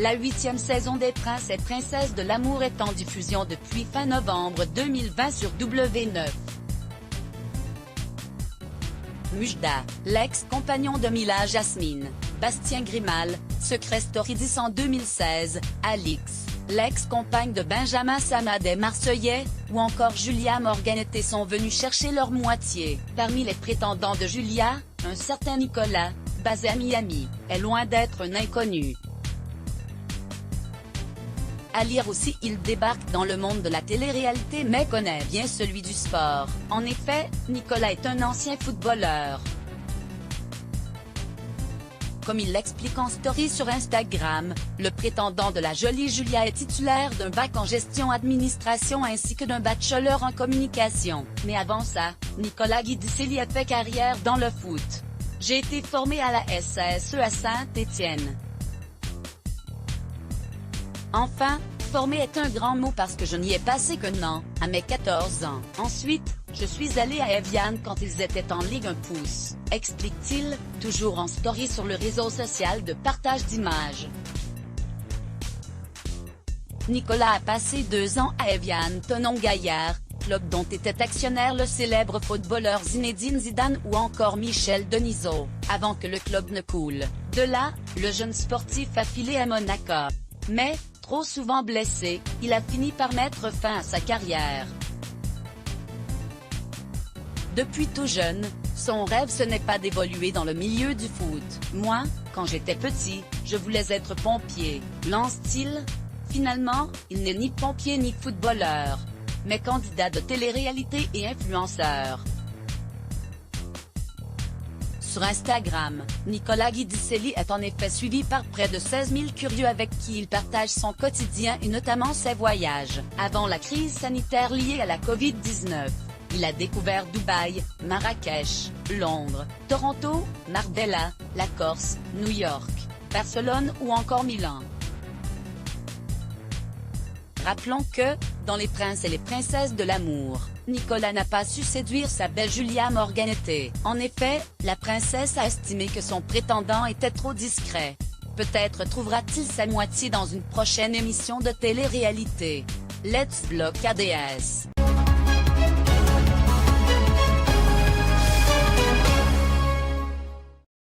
La 8e saison des Princes et Princesses de l'amour est en diffusion depuis fin novembre 2020 sur W9. Mujda, l'ex-compagnon de Mila Jasmine, Bastien Grimal, Secret Story 10 en 2016, Alix, l'ex-compagne de Benjamin Sama des Marseillais, ou encore Julia Morganete sont venus chercher leur moitié. Parmi les prétendants de Julia, un certain Nicolas, basé à Miami, est loin d'être un inconnu. À lire aussi, il débarque dans le monde de la télé-réalité mais connaît bien celui du sport. En effet, Nicolas est un ancien footballeur. Comme il l'explique en story sur Instagram, le prétendant de la jolie Julia est titulaire d'un bac en gestion-administration ainsi que d'un bachelor en communication. Mais avant ça, Nicolas Guidicelli a fait carrière dans le foot. J'ai été formé à la SSE à Saint-Étienne. Enfin, formé est un grand mot parce que je n'y ai passé qu'un an, à mes 14 ans. Ensuite, je suis allé à Evian quand ils étaient en Ligue 1 pouce, explique-t-il, toujours en story sur le réseau social de partage d'images. Nicolas a passé 2 ans à Evian Tonon-Gaillard, club dont était actionnaire le célèbre footballeur Zinedine Zidane ou encore Michel Denisot, avant que le club ne coule. De là, le jeune sportif a filé à Monaco. Mais, trop souvent blessé, il a fini par mettre fin à sa carrière. Depuis tout jeune, son rêve ce n'est pas d'évoluer dans le milieu du foot. Moi, quand j'étais petit, je voulais être pompier, lance-t-il. Finalement, il n'est ni pompier ni footballeur, mais candidat de télé-réalité et influenceur. Sur Instagram, Nicolas Guidicelli est en effet suivi par près de 16 000 curieux avec qui il partage son quotidien et notamment ses voyages. Avant la crise sanitaire liée à la Covid-19, il a découvert Dubaï, Marrakech, Londres, Toronto, Marbella, la Corse, New York, Barcelone ou encore Milan. Rappelons que, dans Les Princes et les Princesses de l'amour, Nicolas n'a pas su séduire sa belle Julia Morganete. En effet, la princesse a estimé que son prétendant était trop discret. Peut-être trouvera-t-il sa moitié dans une prochaine émission de télé-réalité. Let's Block ADS.